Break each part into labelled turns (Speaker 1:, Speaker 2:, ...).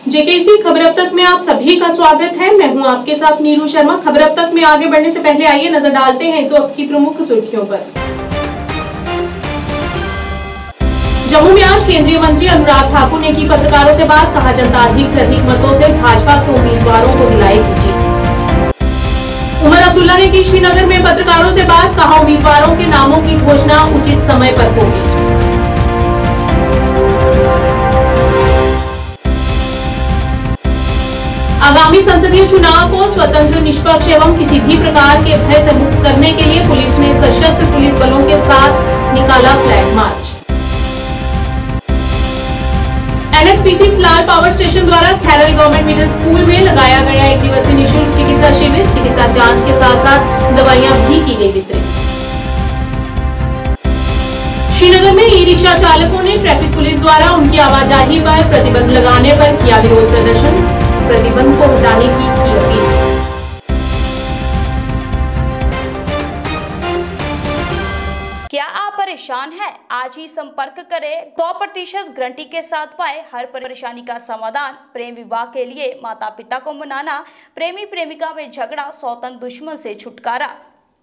Speaker 1: JKC खबर अब तक में आप सभी का स्वागत है। मैं हूं आपके साथ नीरू शर्मा। खबर अब तक में आगे बढ़ने से पहले आइए नजर डालते हैं इस वक्त की प्रमुख सुर्खियों पर। जम्मू में आज केंद्रीय मंत्री अनुराग ठाकुर ने की पत्रकारों से बात। कहा, जनता अधिक से अधिक मतों से भाजपा के उम्मीदवारों को दिलाएगी जीत। उमर अब्दुल्ला ने की श्रीनगर में पत्रकारों से बात। कहा, उम्मीदवारों के नामों की घोषणा उचित समय पर होगी। आगामी संसदीय चुनाव को स्वतंत्र, निष्पक्ष एवं किसी भी प्रकार के भय से मुक्त करने के लिए पुलिस ने सशस्त्र पुलिस बलों के साथ निकाला flag march. NHPC Salal power station द्वारा खैरल गवर्नमेंट मिडिल स्कूल में लगाया गया एक दिवसीय निःशुल्क चिकित्सा शिविर। चिकित्सा जांच के साथ साथ दवाइयां भी की गई वितरित। श्रीनगर में ई रिक्शा चालकों ने ट्रैफिक पुलिस द्वारा उनकी आवाजाही पर प्रतिबंध लगाने पर किया विरोध प्रदर्शन। प्रतिबंध को हटाने की अपील।
Speaker 2: क्या आप परेशान हैं? आज ही संपर्क करें। 100% गारंटी के साथ पाए हर परेशानी का समाधान। प्रेम विवाह के लिए माता पिता को मनाना, प्रेमी प्रेमिका में झगड़ा, सौतन दुश्मन से छुटकारा,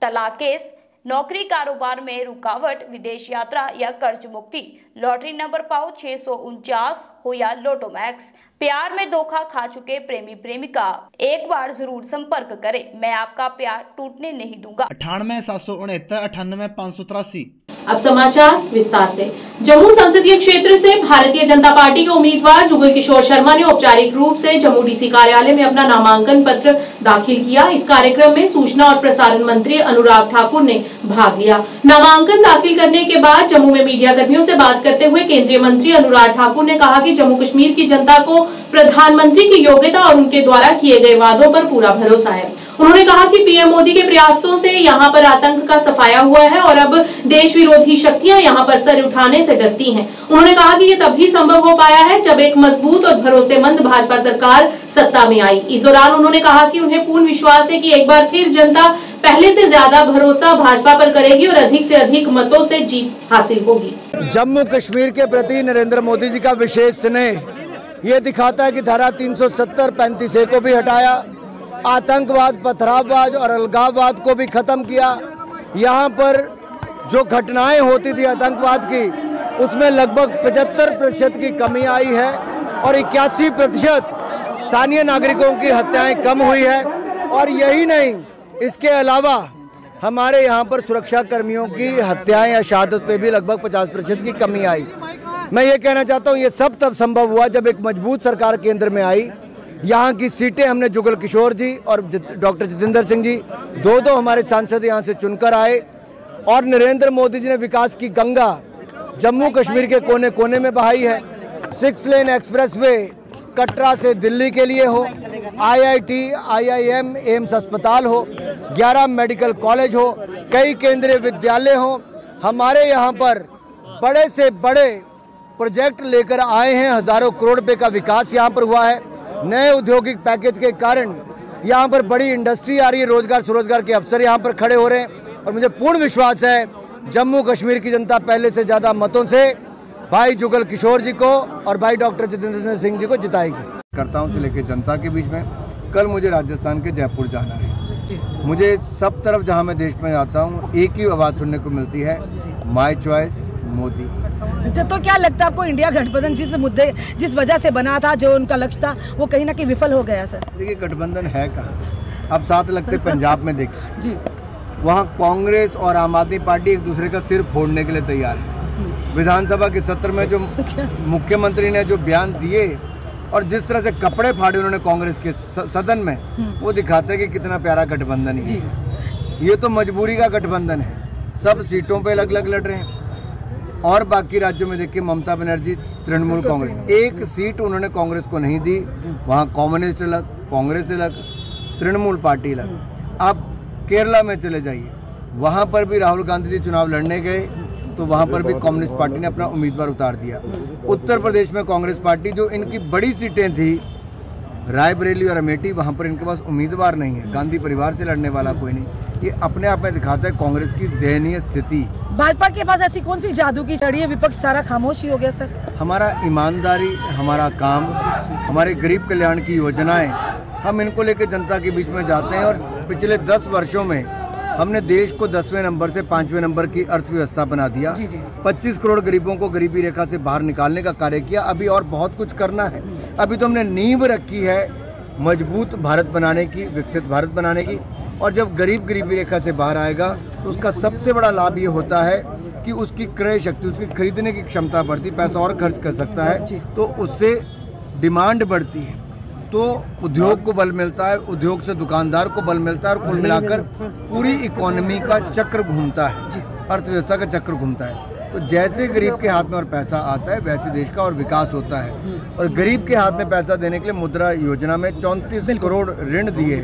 Speaker 2: तलाक केस, नौकरी कारोबार में रुकावट, विदेश यात्रा या कर्ज मुक्ति, लॉटरी नंबर पाओ 649 हो या लोटो मैक्स, प्यार में धोखा खा चुके प्रेमी प्रेमिका, एक बार जरूर संपर्क करें। मैं आपका प्यार टूटने नहीं दूंगा।
Speaker 3: 98 769 98 583।
Speaker 1: अब समाचार विस्तार से। जम्मू संसदीय क्षेत्र से भारतीय जनता पार्टी के उम्मीदवार जुगल किशोर शर्मा ने औपचारिक रूप से जम्मू डीसी कार्यालय में अपना नामांकन पत्र दाखिल किया। इस कार्यक्रम में सूचना और प्रसारण मंत्री अनुराग ठाकुर ने भाग लिया। नामांकन दाखिल करने के बाद जम्मू में मीडिया कर्मियों से बात करते हुए केंद्रीय मंत्री अनुराग ठाकुर ने कहा कि जम्मू कश्मीर की जनता को प्रधानमंत्री की योग्यता और उनके द्वारा किए गए वादों पर पूरा भरोसा है। उन्होंने कहा कि पीएम मोदी के प्रयासों से यहां पर आतंक का सफाया हुआ है और अब देश विरोधी शक्तियां यहां पर सर उठाने से डरती हैं। उन्होंने कहा कि ये तभी संभव हो पाया है जब एक मजबूत और भरोसेमंद भाजपा सरकार सत्ता में आई। इस दौरान उन्होंने कहा कि उन्हें पूर्ण विश्वास है कि एक बार फिर जनता पहले से ज्यादा भरोसा भाजपा पर करेगी और अधिक से अधिक मतों से जीत हासिल होगी।
Speaker 4: जम्मू कश्मीर के प्रति नरेंद्र मोदी जी का विशेष स्नेह ये दिखाता है कि धारा 370 35A को भी हटाया, आतंकवाद, पथराववाद और अलगाववाद को भी खत्म किया। यहाँ पर जो घटनाएं होती थी आतंकवाद की, उसमें लगभग 75% की कमी आई है और 81% स्थानीय नागरिकों की हत्याएं कम हुई है। और यही नहीं, इसके अलावा हमारे यहाँ पर सुरक्षा कर्मियों की हत्याएं या शहादत पे भी लगभग 50% की कमी आई। मैं ये कहना चाहता हूँ, ये सब तब संभव हुआ जब एक मजबूत सरकार केंद्र में आई। यहाँ की सीटें हमने जुगल किशोर जी और डॉक्टर जितेंद्र सिंह जी दो हमारे सांसद यहाँ से चुनकर आए और नरेंद्र मोदी जी ने विकास की गंगा जम्मू कश्मीर के कोने कोने में बहाई है। 6 लेन एक्सप्रेस वे कटरा से दिल्ली के लिए हो, IIT, IIM, एम्स अस्पताल हो, 11 मेडिकल कॉलेज हो, कई केंद्रीय विद्यालय हो। हमारे यहाँ पर बड़े से बड़े प्रोजेक्ट लेकर आए हैं। हजारों करोड़ रुपए का विकास यहाँ पर हुआ है। नए औद्योगिक पैकेज के कारण यहाँ पर बड़ी इंडस्ट्री आ रही है, रोजगार स्वरोजगार के अवसर यहाँ पर खड़े हो रहे हैं और मुझे पूर्ण विश्वास है जम्मू कश्मीर की जनता पहले से ज्यादा मतों से भाई जुगल किशोर जी को और भाई डॉक्टर जितेंद्र सिंह जी को जिताएगी।
Speaker 5: करताओं से लेकर जनता के बीच में कल मुझे राजस्थान के जयपुर जाना है। मुझे सब तरफ जहाँ मैं देश में जाता हूँ एक ही आवाज़ सुनने को मिलती है, माय चॉइस मोदी।
Speaker 6: तो क्या लगता है आपको, इंडिया गठबंधन जिस वजह से बना था, जो उनका लक्ष्य था, वो कहीं ना कहीं विफल हो गया सर?
Speaker 5: देखिए, गठबंधन है कहाँ? अब साथ लगते पंजाब में देखिए
Speaker 6: जी,
Speaker 5: वहाँ कांग्रेस और आम आदमी पार्टी एक दूसरे का सिर फोड़ने के लिए तैयार है। विधानसभा के सत्र में जो मुख्यमंत्री ने जो बयान दिए और जिस तरह से कपड़े फाड़े उन्होंने कांग्रेस के सदन में, वो दिखाते हैं कि कितना प्यारा गठबंधन है। ये तो मजबूरी का गठबंधन है। सब सीटों पे अलग अलग लड़ रहे हैं और बाकी राज्यों में देखिए ममता बनर्जी, तृणमूल कांग्रेस, एक सीट उन्होंने कांग्रेस को नहीं दी। वहाँ कम्युनिस्ट अलग, कांग्रेस अलग, तृणमूल पार्टी अलग। आप केरला में चले जाइए, वहाँ पर भी राहुल गांधी जी चुनाव लड़ने गए तो वहाँ पर भी कम्युनिस्ट पार्टी ने अपना उम्मीदवार उतार दिया। उत्तर प्रदेश में कांग्रेस पार्टी, जो इनकी बड़ी सीटें थी रायबरेली और अमेठी, वहाँ पर इनके पास उम्मीदवार नहीं है। गांधी परिवार से लड़ने वाला कोई नहीं। ये अपने आप में दिखाता है कांग्रेस की दयनीय स्थिति।
Speaker 6: भाजपा के पास ऐसी कौन सी जादू की छड़ी है, विपक्ष सारा खामोश ही हो गया सर?
Speaker 5: हमारा ईमानदारी, हमारा काम, हमारे गरीब कल्याण की योजनाएं, हम इनको लेकर जनता के बीच में जाते हैं। और पिछले 10 वर्षों में हमने देश को 10वें नंबर से 5वें नंबर की अर्थव्यवस्था बना दिया। 25 करोड़ गरीबों को गरीबी रेखा से बाहर निकालने का कार्य किया। अभी और बहुत कुछ करना है। अभी तो हमने नींव रखी है मजबूत भारत बनाने की, विकसित भारत बनाने की। और जब गरीब गरीबी रेखा से बाहर आएगा तो उसका सबसे बड़ा लाभ ये होता है कि उसकी क्रय शक्ति, उसकी खरीदने की क्षमता बढ़ती, पैसा और खर्च कर सकता है, तो उससे डिमांड बढ़ती है, तो उद्योग को बल मिलता है, उद्योग से दुकानदार को बल मिलता है, और कुल मिलाकर पूरी इकोनॉमी का चक्र घूमता है, अर्थव्यवस्था का चक्र घूमता है। तो जैसे गरीब के हाथ में और पैसा आता है वैसे देश का और विकास होता है। और गरीब के हाथ में पैसा देने के लिए मुद्रा योजना में 34 करोड़ ऋण दिए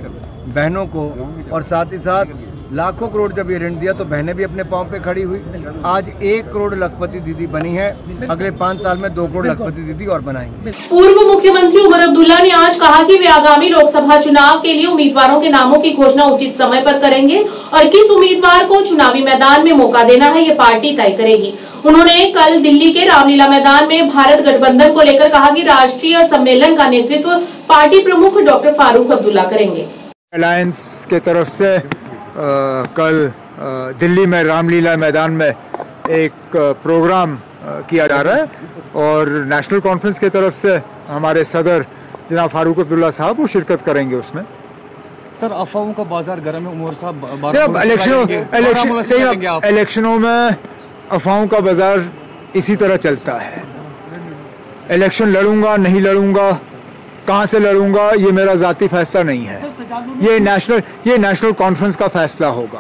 Speaker 5: बहनों को, और साथ ही साथ लाखों करोड़ जब ये ऋण दिया तो बहनें भी अपने पांव पे खड़ी हुई। आज 1 करोड़ लखपति दीदी बनी है, अगले 5 साल में 2 करोड़ लखपति दीदी और बनाएंगे।
Speaker 1: पूर्व मुख्यमंत्री उमर अब्दुल्ला ने आज कहा कि वे आगामी लोकसभा चुनाव के लिए उम्मीदवारों के नामों की घोषणा उचित समय पर करेंगे और किस उम्मीदवार को चुनावी मैदान में मौका देना है ये पार्टी तय करेगी। उन्होंने कल दिल्ली के रामलीला मैदान में भारत गठबंधन को लेकर कहा कि राष्ट्रीय सम्मेलन का नेतृत्व पार्टी प्रमुख डॉक्टर फारूक अब्दुल्ला करेंगे।
Speaker 7: अलायंस के तरफ से कल दिल्ली में रामलीला मैदान में एक प्रोग्राम किया जा रहा है, और नेशनल कॉन्फ्रेंस की तरफ से हमारे सदर जनाब फारूक अब्दुल्ला साहब वो शिरकत करेंगे उसमें।
Speaker 8: सर, अफवाहों का बाजार गर्म है। उमर साहब
Speaker 7: इलेक्शनों में अफवाहों का बाजार इसी तरह चलता है। इलेक्शन लड़ूंगा नहीं लड़ूंगा, कहां से लड़ूंगा, ये मेरा जाती फैसला नहीं है, ये नेशनल कॉन्फ्रेंस का फैसला होगा।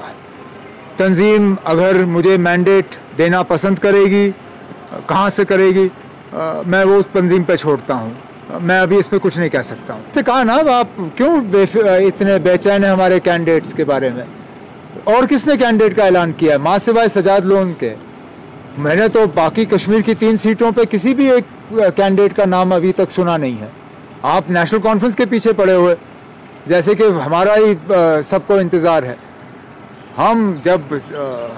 Speaker 7: तंजीम अगर मुझे मैंडेट देना पसंद करेगी, कहां से करेगी, मैं वो तंजीम पे छोड़ता हूं। मैं अभी इसमें कुछ नहीं कह सकता हूं। से कहा ना, आप क्यों इतने बेचैन हैं हमारे कैंडिडेट्स के बारे में? और किसने कैंडिडेट का ऐलान किया है? मां सिवाय सजाद लोन के। मैंने तो बाकी कश्मीर की 3 सीटों पे किसी भी एक कैंडिडेट का नाम अभी तक सुना नहीं है। आप नेशनल कॉन्फ्रेंस के पीछे पड़े हुए, जैसे कि हमारा ही सबको इंतज़ार है। हम जब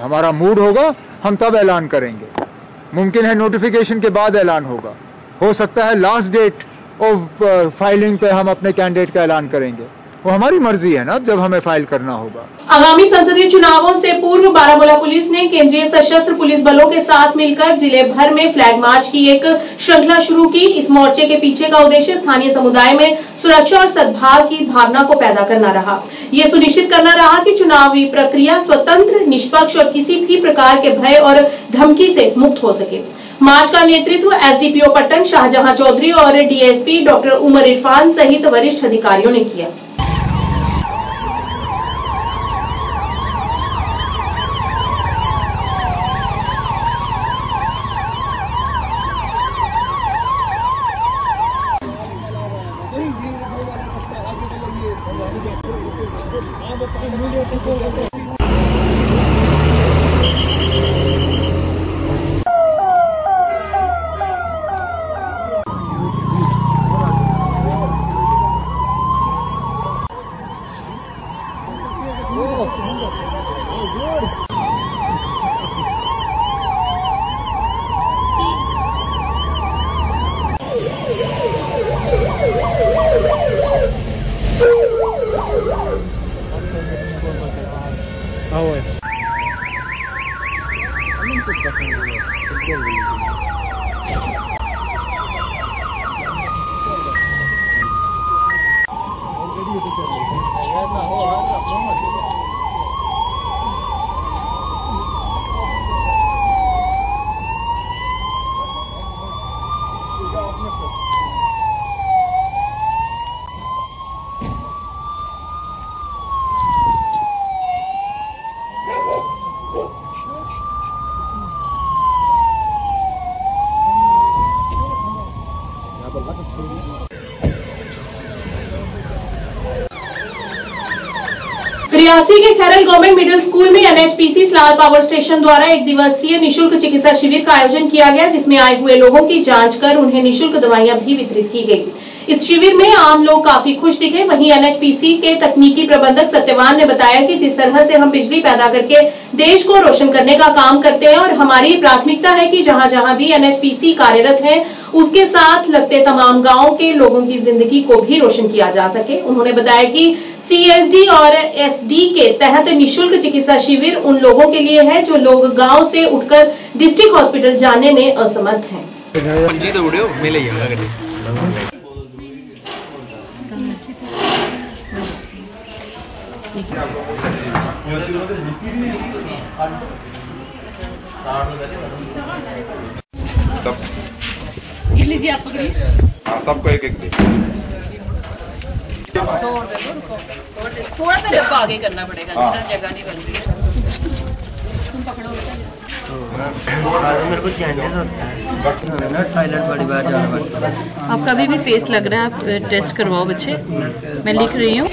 Speaker 7: हमारा मूड होगा हम तब ऐलान करेंगे। मुमकिन है नोटिफिकेशन के बाद ऐलान होगा, हो सकता है लास्ट डेट ऑफ फाइलिंग पे हम अपने कैंडिडेट का ऐलान करेंगे। वो हमारी मर्जी है ना, जब हमें फाइल करना होगा।
Speaker 1: आगामी संसदीय चुनावों से पूर्व बारामूला पुलिस ने केंद्रीय सशस्त्र पुलिस बलों के साथ मिलकर जिले भर में फ्लैग मार्च की एक श्रृंखला शुरू की। इस मोर्चे के पीछे का उद्देश्य स्थानीय समुदाय में सुरक्षा और सद्भाव की भावना को पैदा करना रहा। ये सुनिश्चित करना रहा कि चुनावी प्रक्रिया स्वतंत्र, निष्पक्ष और किसी भी प्रकार के भय और धमकी से मुक्त हो सके। मार्च का नेतृत्व एसडीपीओ पट्टन शाहजहां चौधरी और डीएसपी डॉक्टर उमर इरफान सहित वरिष्ठ अधिकारियों ने किया। रियासी के खैरल गवर्नमेंट मिडिल स्कूल में एनएचपीसी सलाल पावर स्टेशन द्वारा 1 दिवसीय निशुल्क चिकित्सा शिविर का आयोजन किया गया, जिसमें आए हुए लोगों की जांच कर उन्हें निशुल्क दवाइयां भी वितरित की गई। इस शिविर में आम लोग काफी खुश दिखे। वहीं एनएचपीसी के तकनीकी प्रबंधक सत्यवान ने बताया कि जिस तरह से हम बिजली पैदा करके देश को रोशन करने का काम करते हैं और हमारी प्राथमिकता है कि जहां जहां भी एनएचपीसी कार्यरत है उसके साथ लगते तमाम गांवों के लोगों की जिंदगी को भी रोशन किया जा सके। उन्होंने बताया कि सीएसडी और एसडी के तहत निःशुल्क चिकित्सा शिविर उन लोगों के लिए है जो लोग गांव से उठकर डिस्ट्रिक्ट हॉस्पिटल जाने में असमर्थ हैं।
Speaker 9: लीजिए आप पकड़िए।
Speaker 10: हाँ, सबको एक एक दे।
Speaker 9: थोड़ा सा डब्बा आगे करना पड़ेगा, जगह नहीं बन रही है। तुम पकड़ो
Speaker 11: मेरे को चैंजेस होता है, टॉयलेट बड़ी बार जाना पड़ता है।
Speaker 9: आपका अभी भी फेस लग रहा है, आप टेस्ट करवाओ बच्चे, मैं लिख रही हूँ।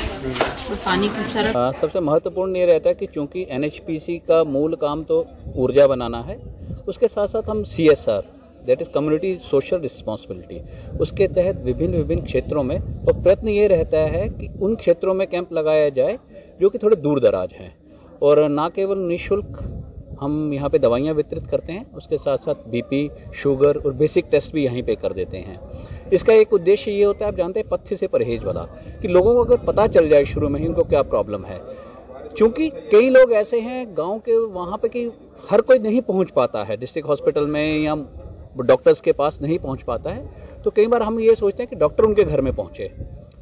Speaker 9: पानी खूब सारा।
Speaker 12: सबसे महत्वपूर्ण ये रहता है कि चूंकि एनएचपीसी का मूल काम तो ऊर्जा बनाना है, उसके साथ साथ हम CSR that is community social responsibility, उसके तहत विभिन्न क्षेत्रों में और प्रयत्न ये रहता है कि उन क्षेत्रों में कैंप लगाया जाए जो कि थोड़े दूर दराज हैं, और ना केवल निःशुल्क हम यहाँ पे दवाइयाँ वितरित करते हैं, उसके साथ साथ बीपी, शुगर और बेसिक टेस्ट भी यहीं पे कर देते हैं। इसका एक उद्देश्य ये होता है, आप जानते हैं, पथ्य से परहेज वाला, कि लोगों को अगर पता चल जाए शुरू में ही उनको क्या प्रॉब्लम है। क्योंकि कई लोग ऐसे हैं गाँव के वहाँ पे कि हर कोई नहीं पहुँच पाता है डिस्ट्रिक्ट हॉस्पिटल में या डॉक्टर्स के पास नहीं पहुंच पाता है, तो कई बार हम ये सोचते हैं कि डॉक्टर उनके घर में पहुंचे।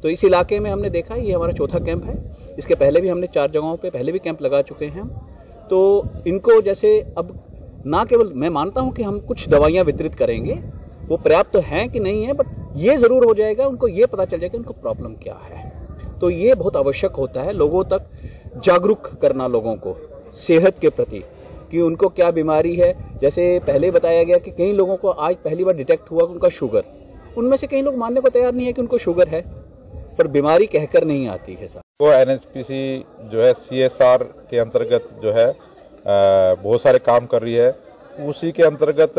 Speaker 12: तो इस इलाके में हमने देखा, ये हमारा चौथा कैंप है। इसके पहले भी हमने 4 जगहों पे पहले भी कैंप लगा चुके हैं। तो इनको जैसे अब ना केवल मैं मानता हूं कि हम कुछ दवाइयां वितरित करेंगे, वो पर्याप्त तो हैं कि नहीं है, बट ये जरूर हो जाएगा, उनको ये पता चल जाएगा उनको प्रॉब्लम क्या है। तो ये बहुत आवश्यक होता है, लोगों तक जागरूक करना लोगों को सेहत के प्रति कि उनको क्या बीमारी है। जैसे पहले बताया गया कि कई लोगों को आज पहली बार डिटेक्ट हुआ उनका शुगर, उनमें से कई लोग मानने को तैयार नहीं है कि उनको शुगर है, पर बीमारी कहकर नहीं आती है।
Speaker 10: वो एनएचपीसी जो है CSR के अंतर्गत जो है बहुत सारे काम कर रही है। उसी के अंतर्गत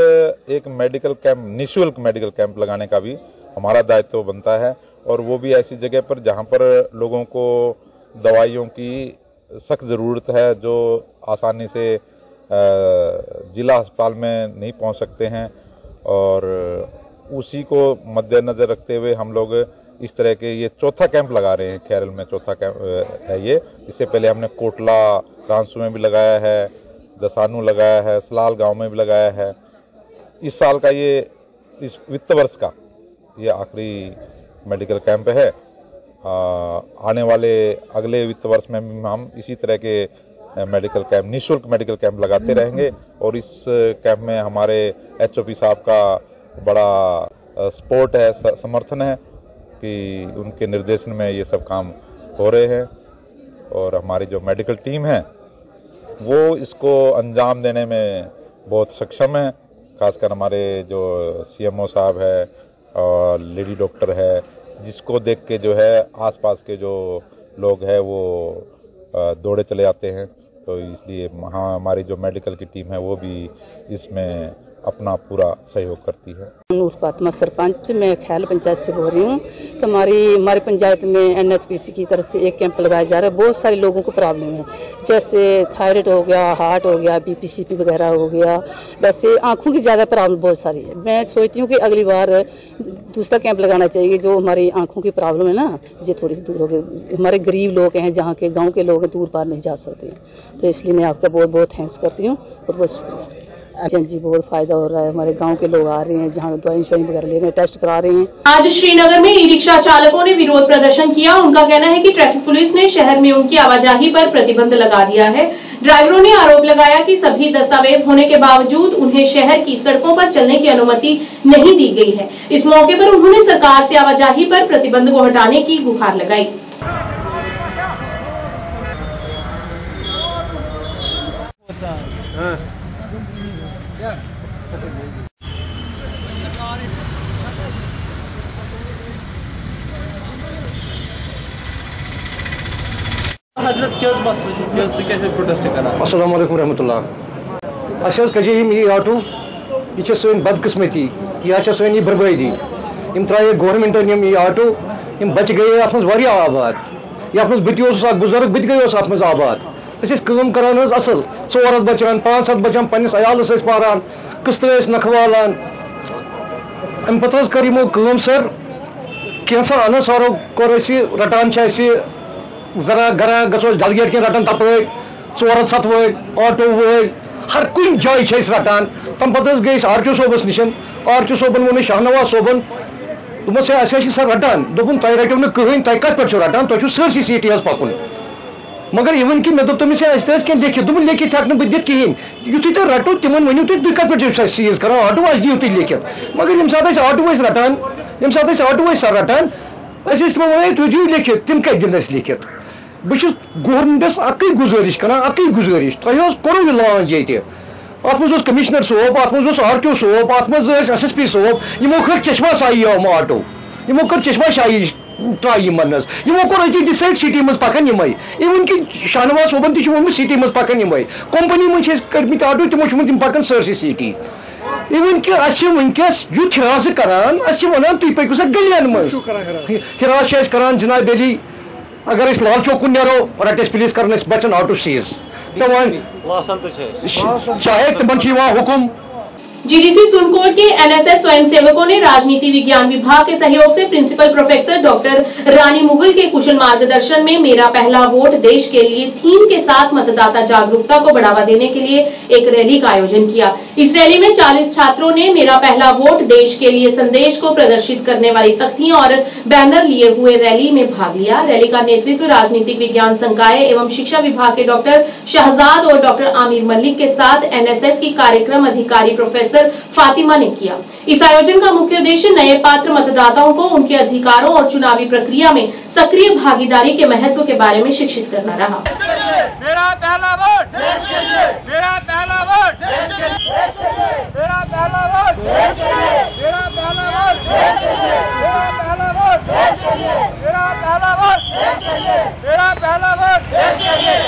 Speaker 10: एक मेडिकल कैंप, निःशुल्क मेडिकल कैंप लगाने का भी हमारा दायित्व बनता है, और वो भी ऐसी जगह पर जहाँ पर लोगों को दवाइयों की सख्त ज़रूरत है, जो आसानी से जिला अस्पताल में नहीं पहुंच सकते हैं। और उसी को मद्देनजर रखते हुए हम लोग इस तरह के ये चौथा कैंप लगा रहे हैं। खैरल में चौथा कैंप है ये। इससे पहले हमने कोटला रांसू में भी लगाया है, दसानू लगाया है, सलाल गांव में भी लगाया है। इस साल का ये, इस वित्त वर्ष का ये आखिरी मेडिकल कैंप है। आने वाले अगले वित्त वर्ष में भी हम इसी तरह के मेडिकल कैंप, निःशुल्क मेडिकल कैंप लगाते रहेंगे। और इस कैंप में हमारे HOP साहब का बड़ा सपोर्ट है, समर्थन है कि उनके निर्देशन में ये सब काम हो रहे हैं। और हमारी जो मेडिकल टीम है वो इसको अंजाम देने में बहुत सक्षम है। खासकर हमारे जो CMO साहब है और लेडी डॉक्टर है, जिसको देख के जो है आसपास के जो लोग हैं वो दौड़े चले आते हैं। तो इसलिए हमारी जो मेडिकल की टीम है वो भी इसमें अपना पूरा सहयोग करती है।
Speaker 13: नूर फातिमा सरपंच, मैं खैल पंचायत से बोल रही हूँ। तो हमारी पंचायत में NHPC की तरफ से एक कैंप लगाया जा रहा है। बहुत सारे लोगों को प्रॉब्लम है, जैसे थायराइड हो गया, हार्ट हो गया, BPCP वगैरह हो गया। वैसे आँखों की ज़्यादा प्रॉब्लम बहुत सारी है। मैं सोचती हूँ कि अगली बार दूसरा कैंप लगाना चाहिए। जो हमारी आँखों की प्रॉब्लम है ना, ये थोड़ी सी दूर हो गई। हमारे गरीब लोग हैं, जहाँ के गाँव के लोग हैं, दूर पार नहीं जा सकते। तो इसलिए मैं आपका बहुत बहुत थैंक्स करती हूँ, बहुत बहुत शुक्रिया। जी बहुत फायदा हो रहा है। हमारे गांव के लोग आ रहे हैं, जहां दवाई वगैरह ले रहे हैं, टेस्ट करा रहे हैं।
Speaker 1: आज श्रीनगर में ई-रिक्शा चालकों ने विरोध प्रदर्शन किया। उनका कहना है कि ट्रैफिक पुलिस ने शहर में उनकी आवाजाही पर प्रतिबंध लगा दिया है। ड्राइवरों ने आरोप लगाया कि सभी दस्तावेज होने के बावजूद उन्हें शहर की सड़कों पर चलने की अनुमति नहीं दी गई है। इस मौके पर उन्होंने सरकार से आवाजाही पर प्रतिबंध को हटाने की गुहार लगाई।
Speaker 14: अस्सलाम वालेकुम रहमतुल्लाह। कजे यह ऑटो, यह बदकिस्मती, यह सैन बर्बादी। यम त्राए गवर्नमेंटन यम ऑटो यम बच गए अत मज आबाद ये बत बुजुर्ग बत गए अत मज आबाद कम करान असल 4 बचान 5 बचान पन्निस अयालस पारान किस्त नखवालान अम पे कर यमो सर कैसा अन सारो कोर रटान जरा गरा गो जलगेट कह रटान तप 4 7 वल ऑटो वल हर कुछ जाय रटान तम पे गई RTO सोबस निश RTO सोबन वो शाहनवाज सोबन दोपस सर रटान दोपन तुम रटो ना कहें तुम कत पे रटान तुम सरसी सीटी पकुन मगर इवन कि मे दोप तमिस कह लिखित दोपन लिखित हेक बह दित कहें युथु तुम रटो तिमन वनु तुम कत पे सीज कर ऑटो दिव तुम लिखित मगर यम सात ऑटो रटान यम सात ऑटो सर रटान तमो वन तुम दिव लिखित तिम कत दिन लिखित बस गवर्नमेंटस अक गुजारिश कर तुम करो यह लॉन्च ये अत मज कमिश्नर सोब अत मज RTO सोब अत मज SSP सोब यमो कर चश्मा शाही ऑटो यमो कर चश्मा शाही ट्राई यमो कोर अति डिसाइड सिटी मज पकान यम इवन कि शाहनवाज सोबन तोमुत सिटी मज पकान यम कंपनी मज कर्मित ऑटो तमो तम पकान सरसी सिटी इवन कि वनकस युथ हिरास करान वन तुम पकू सा गलियन मज हिरास करान जनाब अली अगर लाल चौक कुन नेरो रटस पुलिस कर बचन ऑटो सीज चाहे तमन हुकुम।
Speaker 1: GDC सुनकोट के NSS स्वयंसेवकों ने राजनीति विज्ञान विभाग के सहयोग से principal professor doctor Rani Mughal के कुशल मार्गदर्शन में मेरा पहला वोट देश के लिए थीम के साथ मतदाता जागरूकता को बढ़ावा देने के लिए एक रैली का आयोजन किया। इस रैली में 40 छात्रों ने मेरा पहला वोट देश के लिए संदेश को प्रदर्शित करने वाली तख्तियां और बैनर लिए हुए रैली में भाग लिया। रैली का नेतृत्व राजनीतिक विज्ञान संकाय एवं शिक्षा विभाग के डॉक्टर शहजाद और डॉक्टर आमिर मलिक के साथ NSS की कार्यक्रम अधिकारी प्रोफेसर फातिमा ने किया। इस आयोजन का मुख्य उद्देश्य नए पात्र मतदाताओं को उनके अधिकारों और चुनावी प्रक्रिया में सक्रिय भागीदारी के महत्व के बारे में शिक्षित करना रहा।
Speaker 15: मेरा पहला वोट देश के लिए, मेरा पहला वोट देश के लिए, मेरा पहला वोट देश के लिए, मेरा पहला वोट देश के लिए, मेरा पहला वोट देश के लिए, मेरा पहला वोट देश के लिए, मेरा पहला वोट देश के लिए।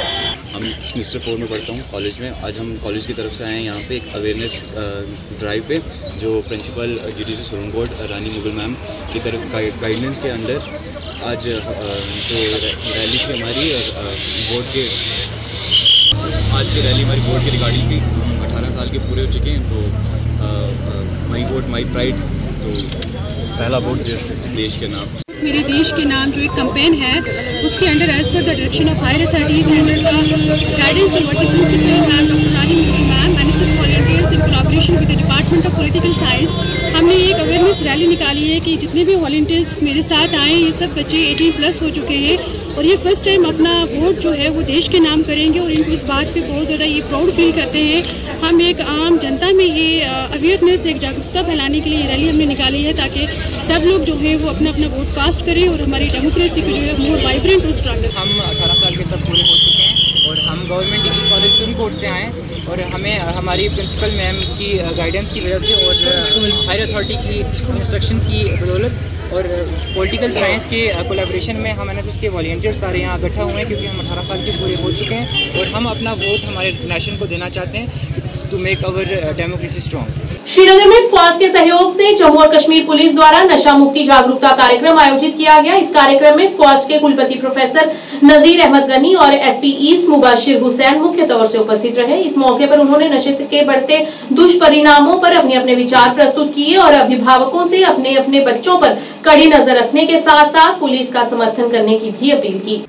Speaker 16: हम मिस्टर 4 में पढ़ता हूँ कॉलेज में। आज हम कॉलेज की तरफ से आए हैं यहाँ पे एक अवेयरनेस ड्राइव पे जो प्रिंसिपल GDC सुरनकोट रानी मुगल मैम की तरफ गाइडलाइंस के अंडर आज जो रैली थी हमारी वोट के आज की रैली हमारी वोट के रिगार्डिंग थी। 18 साल के पूरे हो चुके हैं तो माई वोट माई प्राइड, तो पहला वोट देश के नाम
Speaker 17: मेरे देश के नाम जो एक कैंपेन है उसके under as per the direction of higher authorities guidance and working principal ma'am doctor Rani Mughal ma'am NSS volunteers in collaboration with the department of political science हमने एक अवेयरनेस रैली निकाली है कि जितने भी वॉलंटियर्स मेरे साथ आए ये सब बच्चे 18+ हो चुके हैं और ये फर्स्ट टाइम अपना वोट जो है वो देश के नाम करेंगे और इनको इस बात पे बहुत ज़्यादा ये प्राउड फील करते हैं। हम एक आम जनता में ये अवेयरनेस एक जागरूकता फैलाने के लिए ये रैली हमने निकाली है ताकि सब लोग जो है वो अपना अपना वोट कास्ट करें और हमारी डेमोक्रेसी को जो है मोर वाइब्रेंट और स्ट्रॉन्गर।
Speaker 18: हम 18 साल के सब पूरे हो चुके हैं और हम गवर्नमेंट डिग्री कॉलेज सुरनकोट से आए और हमें हमारी प्रिंसिपल मैम की गाइडेंस की वजह से और हायर अथॉरिटी की इंस्ट्रक्शन की बदौलत और पॉलिटिकल साइंस के कोलैबोरेशन में हम NSS के वॉलंटियर्स सारे यहाँ इकट्ठा हुए हैं क्योंकि हम 18 साल के पूरे हो चुके हैं और हम अपना वोट हमारे नेशन को देना चाहते हैं to make our democracy strong.
Speaker 1: Srinagar में स्क्वाश के सहयोग से जम्मू और कश्मीर पुलिस द्वारा नशा मुक्ति जागरूकता कार्यक्रम आयोजित किया गया। इस कार्यक्रम में स्क्वाश के कुलपति प्रोफेसर नजीर अहमद गनी और SP ईस्ट मुबाशिर हुसैन मुख्य तौर से उपस्थित रहे। इस मौके पर उन्होंने नशे के बढ़ते दुष्परिणामों पर अपने अपने विचार प्रस्तुत किए और अभिभावकों से अपने अपने बच्चों पर कड़ी नजर रखने के साथ साथ पुलिस का समर्थन करने की भी अपील की।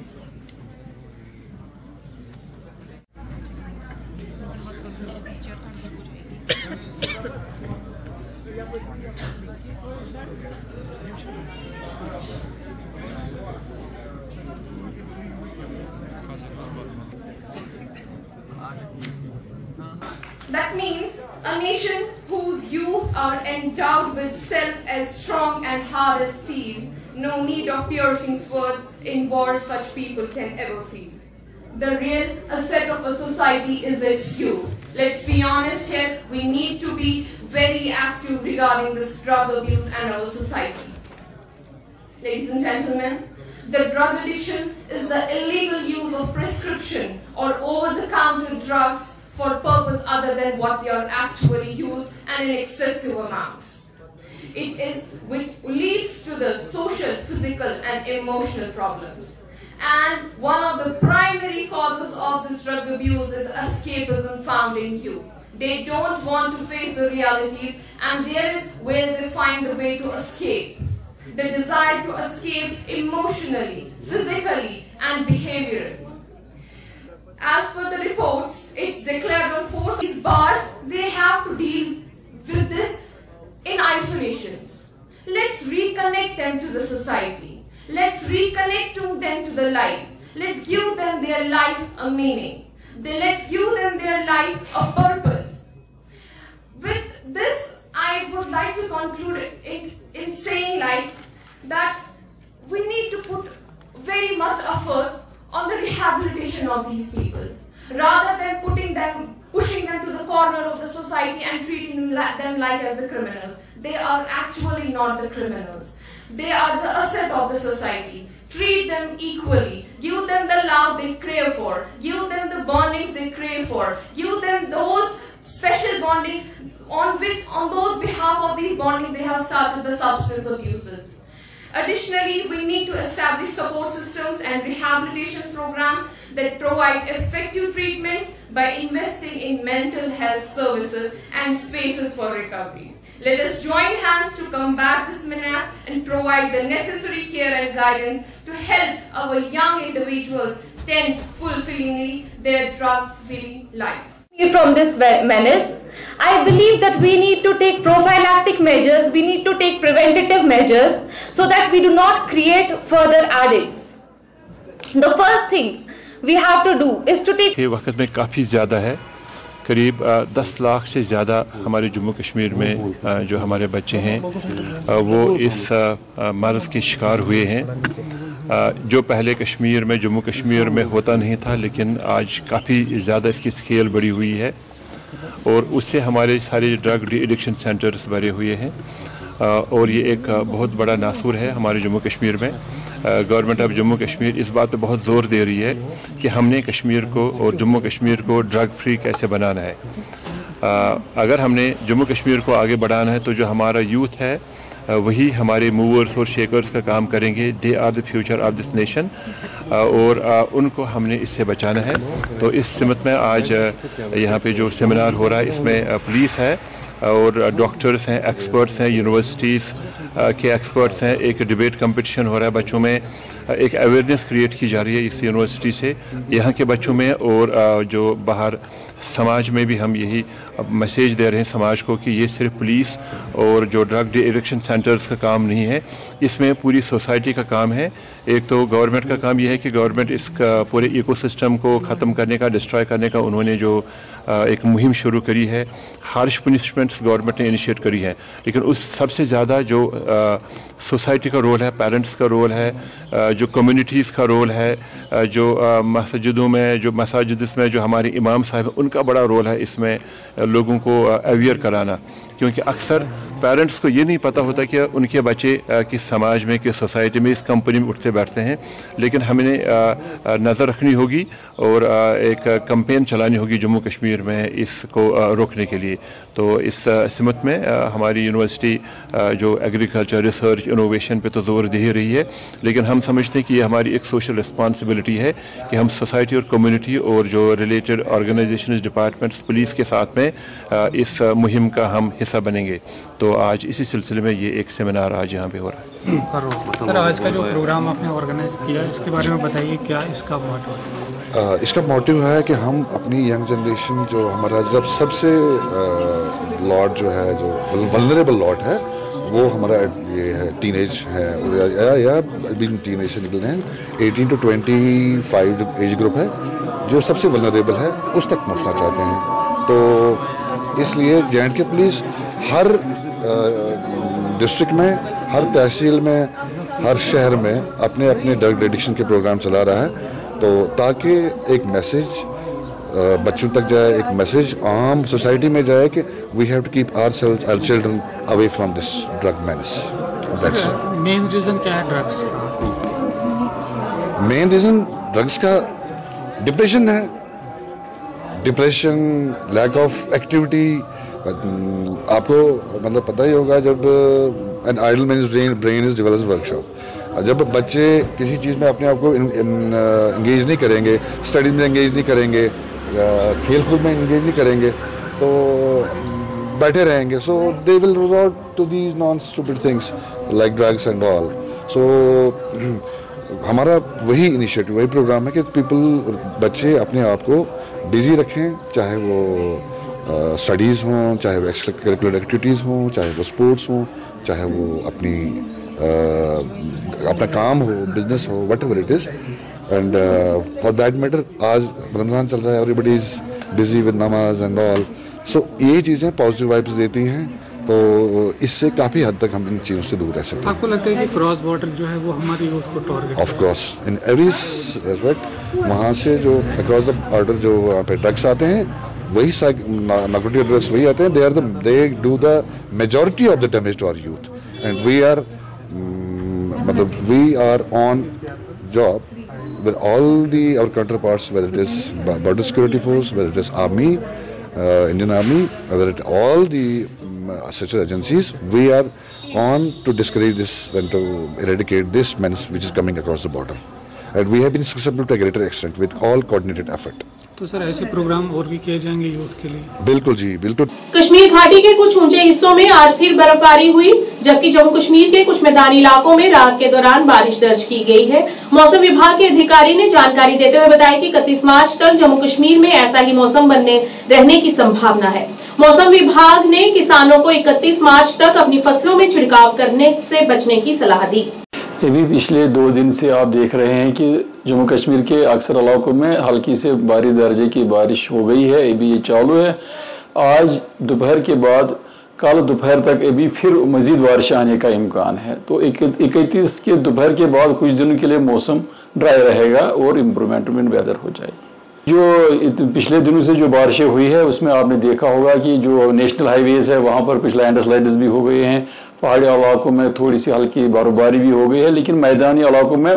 Speaker 19: That means a nation whose youth are endowed with self as strong and hard as steel, no need of piercing swords in war such people can ever feel. The real asset of a society is its youth. Let's be honest here, we need to be very active regarding this drug abuse in our society. Ladies and gentlemen, the drug addiction is the illegal use of prescription or over-the-counter drugs for purpose other than what they are actually used and in excessive amounts. it is which leads to the social, physical and emotional problems. And one of the primary causes of this drug abuse is escapism found in youth. They don't want to face the realities, and there is where they find a way to escape. The desire to escape emotionally, physically and behaviorally. As per the reports, it's declared on 4 these bars, they have to deal with this in isolations. Let's reconnect them to the society. Let's reconnect them to the life. Let's give them their life a meaning. Let's give them their life a purpose. With this, I would like to conclude it in saying that we need to put very much effort on the rehabilitation of these people, rather than pushing them to the corner of the society and treating them like as the criminals. They are actually not the criminals. They are the asset of the society. Treat them equally. Give them the love they crave for. Give them the bondings they crave for. Give them those special bondings on those behalf of these bondings they have started the substance abuses. Additionally, we need to establish support systems and rehabilitation programs that provide effective treatments by investing in mental health services and spaces for recovery. Let us join hands to combat this menace and provide the necessary care and guidance to help our young individuals tend fulfillingly their drug-free life.
Speaker 20: From this menace, I believe that we need to take prophylactic measures, we need to take preventative measures so that we do not create further addicts. The first thing we have to do is to take...
Speaker 21: ये वक्त में काफ़ी ज़्यादा है, करीब 10 लाख से ज़्यादा हमारे जम्मू कश्मीर में जो हमारे बच्चे हैं वो इस मर्ज़ के शिकार हुए हैं, जो पहले कश्मीर में जम्मू कश्मीर में होता नहीं था, लेकिन आज काफ़ी ज़्यादा इसकी स्केल बढ़ी हुई है और उससे हमारे सारे ड्रग डी एडिक्शन सेंटर्स भरे हुए हैं और ये एक बहुत बड़ा नासूर है हमारे जम्मू कश्मीर में। गवर्नमेंट ऑफ जम्मू कश्मीर इस बात पे बहुत ज़ोर दे रही है कि हमने कश्मीर को और जम्मू कश्मीर को ड्रग फ्री कैसे बनाना है। अगर हमने जम्मू कश्मीर को आगे बढ़ाना है तो जो हमारा यूथ है वही हमारे मूवर्स और शेकर्स का काम करेंगे। They are the future of this nation और उनको हमने इससे बचाना है। तो इस सिमत में आज यहाँ पे जो सेमिनार हो रहा है इसमें पुलिस है और डॉक्टर्स हैं, एक्सपर्ट्स हैं, यूनिवर्सिटीज़ के एक्सपर्ट्स हैं, एक डिबेट कंपटीशन हो रहा है बच्चों में, एक अवेयरनेस क्रिएट की जा रही है इस यूनिवर्सिटी से यहाँ के बच्चों में और जो बाहर समाज में भी हम यही मैसेज दे रहे हैं समाज को कि ये सिर्फ पुलिस और जो ड्रग डी एडिक्शन सेंटर्स का काम नहीं है, इसमें पूरी सोसाइटी का काम है। एक तो गवर्नमेंट का काम यह है कि गवर्नमेंट इस पूरे इकोसिस्टम को ख़त्म करने का, डिस्ट्रॉय करने का उन्होंने जो एक मुहिम शुरू करी है, हार्श पनिशमेंट्स गवर्नमेंट ने इनिशिएट करी है, लेकिन उस सबसे ज़्यादा जो सोसाइटी का रोल है, पेरेंट्स का रोल है, जो कम्युनिटीज़ का रोल है, जो मस्जिदों में जो मसाजिद में जो हमारे इमाम साहब हैं उनका बड़ा रोल है इसमें लोगों को अवेयर कराना, क्योंकि अक्सर पेरेंट्स को ये नहीं पता होता कि उनके बच्चे किस समाज में, किस सोसाइटी में, इस कंपनी में उठते बैठते हैं। लेकिन हमें नज़र रखनी होगी और एक कैंपेन चलानी होगी जम्मू कश्मीर में इसको रोकने के लिए। तो इस सिमत में हमारी यूनिवर्सिटी जो एग्रीकल्चर, रिसर्च, इनोवेशन पे तो ज़ोर दे ही रही है, लेकिन हम समझते हैं कि ये हमारी एक सोशल रिस्पॉन्सिबिलिटी है कि हम सोसाइटी और कम्युनिटी और जो रिलेटेड ऑर्गेनाइजेशन, डिपार्टमेंट्स, पुलिस के साथ में इस मुहिम का हम हिस्सा बनेंगे। तो आज इसी सिलसिले में ये एक सेमिनार आज यहाँ पे हो रहा है।
Speaker 22: सर, आज का जो प्रोग्राम आपने ऑर्गेनाइज किया इसके बारे में बताइए, क्या इसका मोटिव है?
Speaker 23: इसका मोटिव है कि हम अपनी यंग जनरेशन जो हमारा जब सबसे लॉट जो है, जो वल्नरेबल लॉट है, वो हमारा ये है टीनेज है या बिन टीनेज से निकलते हैं, 18 to 25 जो एज ग्रुप है जो सबसे वल्नरेबल है उस तक पहुँचना चाहते हैं। तो इसलिए J&K पुलिस हर डिस्ट्रिक्ट में, हर तहसील में, हर शहर में अपने अपने ड्रग एडिक्शन के प्रोग्राम चला रहा है, तो ताकि एक मैसेज बच्चों तक जाए, एक मैसेज आम सोसाइटी में जाए कि we have to keep ourselves, our children away from this drug menace. That's
Speaker 22: main reason क्या है ड्रग्स?
Speaker 23: मेन रीज़न ड्रग्स का डिप्रेशन है, डिप्रेशन, लैक ऑफ एक्टिविटी, आपको मतलब पता ही होगा, जब an idle man brain is developed workshop, जब बच्चे किसी चीज़ में अपने आप को इंगेज नहीं करेंगे, स्टडीज में इंगेज नहीं करेंगे, खेल कूद में इंगेज नहीं करेंगे, तो बैठे रहेंगे, so they will resort to these non stupid things like drugs and all. So हमारा वही इनिशिएटिव, वही प्रोग्राम है कि बच्चे अपने आप को बिजी रखें, चाहे वो स्टडीज़ हों, चाहे वो एक्स्ट्रा करिकुलर एक्टिविटीज़ हों, चाहे वो स्पोर्ट्स हों, चाहे वो अपना काम हो, बिजनेस हो, what ever it is. And for that matter आज रमज़ान चल रहा है, एवरीबडी इज़ बिजी विद नमाज एंड ऑल। सो ये चीज़ें पॉजिटिव वाइब्स देती हैं, तो इससे काफ़ी हद तक हम इन चीज़ों से दूर रह सकते हैं।
Speaker 22: आपको लगता है कि क्रॉस बॉर्डर जो है वो हमारी यूथ को target,
Speaker 23: of course in every aspect, वहाँ से जो अक्रॉस द बॉर्डर जो वहाँ पे ड्रग्स आते हैं, वही नार्कोटिक ड्रग्स वही आते हैं, they do the majority of the damage to our youth, and we are on job with all our counterparts, whether it is border security force, whether it is army, Indian Army, whether it all the such agencies, we are on to discourage this and to eradicate this menace which is coming across the border, and we have been successful to a greater extent with all coordinated effort.
Speaker 22: तो sir ऐसे programme और भी किए जाएंगे youth के लिए?
Speaker 23: बिल्कुल जी, बिल्कुल।
Speaker 1: कश्मीर घाटी के कुछ ऊंचे हिस्सों में आज फिर बर्फबारी हुई, जबकि जम्मू कश्मीर के कुछ मैदानी इलाकों में रात के दौरान बारिश दर्ज की गई है। मौसम विभाग के अधिकारी ने जानकारी देते हुए बताया कि 31 मार्च तक जम्मू कश्मीर में ऐसा ही मौसम बने रहने की संभावना है। मौसम विभाग ने किसानों को 31 मार्च तक अपनी फसलों में छिड़काव करने से बचने की सलाह दी।
Speaker 2: अभी पिछले 2 दिन से आप देख रहे हैं कि जम्मू कश्मीर के अक्सर इलाकों में हल्की से भारी दर्जे की बारिश हो गई है, अभी ये चालू है। आज दोपहर के बाद कल दोपहर तक अभी फिर मजीद बारिश आने का इम्कान है, तो 31 के दोपहर के बाद कुछ दिनों के लिए मौसम ड्राई रहेगा और इम्प्रूवमेंट वेदर हो जाएगी। जो पिछले दिनों से जो बारिशें हुई है उसमें आपने देखा होगा कि जो नेशनल हाईवेज है वहाँ पर कुछ लैंडस्लाइड्स भी हो गए हैं, पहाड़ी इलाकों में थोड़ी सी हल्की बर्फबारी भी हो गई है, लेकिन मैदानी इलाकों में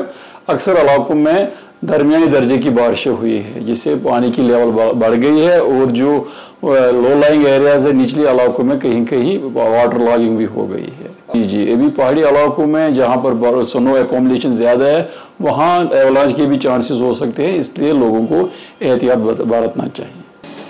Speaker 2: अक्सर इलाकों में दरमियानी दर्जे की बारिशें हुई है, जिससे पानी की लेवल बढ़ गई है और जो लो लाइंग एरियाज है निचले इलाकों में कहीं कहीं वाटर लॉगिंग भी हो गई है। जी, अभी पहाड़ी इलाकों में जहाँ पर स्नो एक्यूमुलेशन ज्यादा है वहाँ एवलांच के भी चांसेस हो सकते हैं, इसलिए लोगों को एहतियात बरतना चाहिए।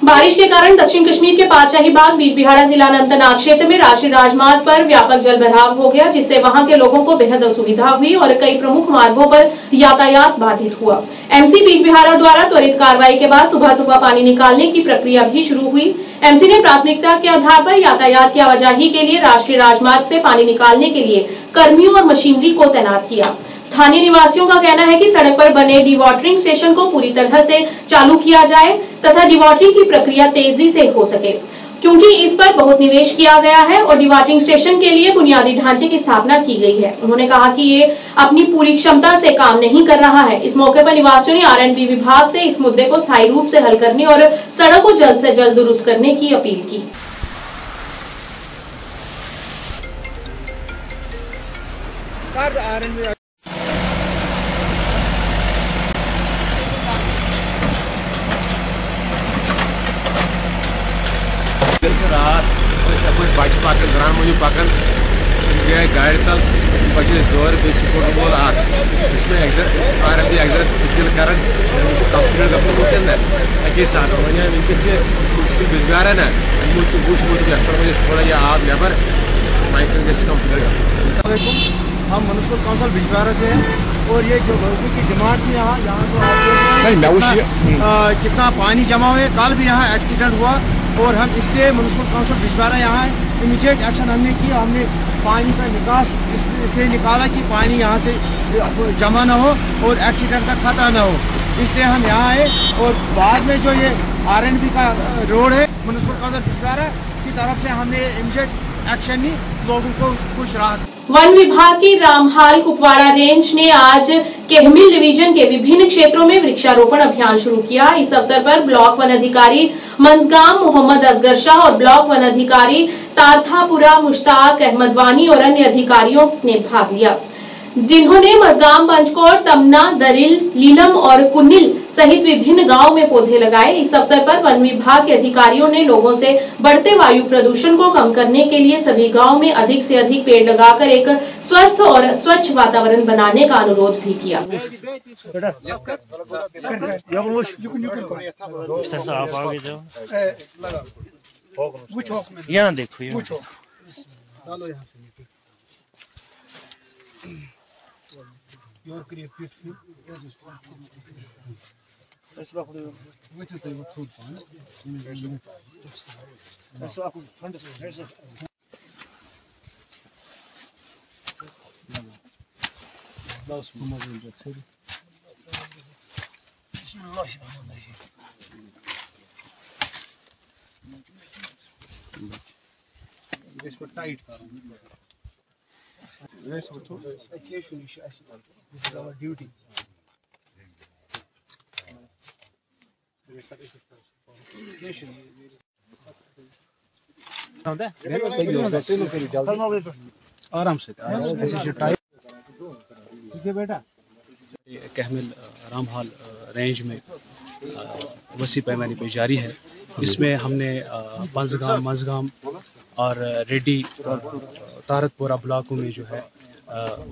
Speaker 1: बारिश के कारण दक्षिण कश्मीर के पातशाही बाग बीजबिहाड़ा जिला अनंतनाग क्षेत्र में राष्ट्रीय राजमार्ग पर व्यापक जल भराव हो गया, जिससे वहां के लोगों को बेहद असुविधा हुई और कई प्रमुख मार्गों पर यातायात बाधित हुआ। एमसी बीजबिहाड़ा द्वारा त्वरित कार्रवाई के बाद सुबह पानी निकालने की प्रक्रिया भी शुरू हुई। एमसी ने प्राथमिकता के आधार पर यातायात की आवाजाही के लिए राष्ट्रीय राजमार्ग से पानी निकालने के लिए कर्मियों और मशीनरी को तैनात किया। स्थानीय निवासियों का कहना है कि सड़क पर बने डिवॉटरिंग स्टेशन को पूरी तरह से चालू किया जाए तथा डिवॉटरिंग की प्रक्रिया तेजी से हो सके, क्योंकि इस पर बहुत निवेश किया गया है और डिवॉटरिंग स्टेशन के लिए बुनियादी ढांचे की स्थापना की गई है। उन्होंने कहा कि ये अपनी पूरी क्षमता से काम नहीं कर रहा है। इस मौके पर निवासियों ने आरएंडबी विभाग से इस मुद्दे को स्थायी रूप से हल करने और सड़क को जल्द से जल्द दुरुस्त करने की अपील की।
Speaker 3: रात बच्चे पकन जरान मजू पकन गए गाड़ी तल बच्चे जोर सपोर्ट बोल आरएमडी एग्जाम फील कर कंप्लीट गन अके साथ वन म्यूनसिपल बिजगार ना थोड़ा यह आब नबर माइकल कंप्लीट
Speaker 4: हम म्यूनसिपल काउंसिल बिजगारा से हैं और ये जो लोगों की डिमांड थी यहाँ तो कितना पानी जमा हुआ है। कल भी यहाँ एक्सीडेंट हुआ और हम इसलिए म्यूनसिपल काउंसिल बिजबारा यहाँ इमीडिएट एक्शन हमने किया। हमने पानी का निकास इसलिए निकाला कि पानी यहाँ से जमा ना हो और एक्सीडेंट का खतरा ना हो, इसलिए हम यहाँ आए। और बाद में जो ये आरएनबी का रोड है म्यूनसिपल काउंसिल बिजबारा की तरफ से हमने इमीडिएट एक्शन ली, लोगों को कुछ राहत।
Speaker 1: वन विभाग की रामहाल कुपवाड़ा रेंज ने आज केहमिल डिवीजन के विभिन्न क्षेत्रों में वृक्षारोपण अभियान शुरू किया। इस अवसर पर ब्लॉक वन अधिकारी मंजगाम मोहम्मद असगर शाह और ब्लॉक वन अधिकारी तारथापुरा मुश्ताक अहमद वानी और अन्य अधिकारियों ने भाग लिया। जिन्होंने मजगाम, पंचकोट, तमना, दरिल, लीलम और कुन्निल सहित विभिन्न गांवों में पौधे लगाए। इस अवसर पर वन विभाग के अधिकारियों ने लोगों से बढ़ते वायु प्रदूषण को कम करने के लिए सभी गांवों में अधिक से अधिक पेड़ लगाकर एक स्वस्थ और स्वच्छ वातावरण बनाने का अनुरोध भी किया।
Speaker 5: यहाँ देखो
Speaker 6: इसको टाइट करो ड्यूटी आराम से ठीक है बेटा।
Speaker 8: कहमिल रामहाल रेंज में वसी पैमाने पे जारी है। इसमें हमने पंजगाम, मजगाम और रेड्डी तारतपुरा ब्लॉकों में जो है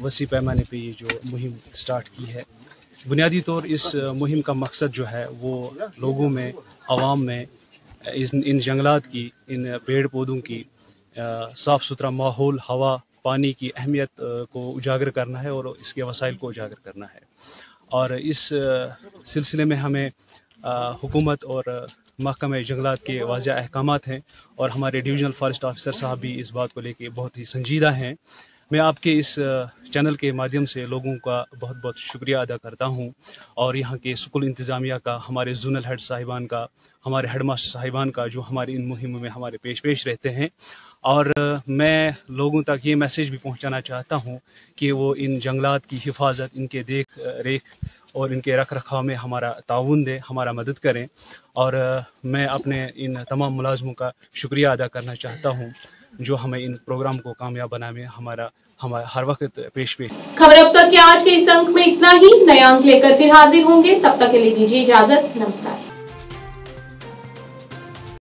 Speaker 8: वसी पैमाने पे ये जो मुहिम स्टार्ट की है। बुनियादी तौर इस मुहिम का मकसद जो है वो लोगों में, आवाम में इन जंगलात की, इन पेड़ पौधों की साफ़ सुथरा माहौल, हवा, पानी की अहमियत को उजागर करना है और इसके वसाइल को उजागर करना है। और इस सिलसिले में हमें हुकूमत और महकमा जंगलात के वाज़ेह अहकामात हैं और हमारे डिविजनल फॉरेस्ट ऑफिसर साहब भी इस बात को लेके बहुत ही संजीदा हैं। मैं आपके इस चैनल के माध्यम से लोगों का बहुत बहुत शुक्रिया अदा करता हूं और यहाँ के स्कूल इंतज़ामिया का, हमारे जोनल हेड साहिबान का, हमारे हेड मास्टर साहिबान का जो हमारी इन मुहिमों में हमारे पेश रहते हैं। और मैं लोगों तक ये मैसेज भी पहुँचाना चाहता हूँ कि वो इन जंगलात की हिफाजत, इनके देख रेख और इनके रख रखाव में हमारा ताउन दें, हमारा मदद करें। और मैं अपने इन तमाम मुलाजमों का शुक्रिया अदा करना चाहता हूँ जो हमें इन प्रोग्राम को कामयाब बनाने में हमारा हर वक्त पेश।
Speaker 1: खबर अब तक के आज के इस अंक में इतना ही। नया अंक लेकर फिर हाजिर होंगे, तब तक के लिए दीजिए इजाजत। नमस्कार।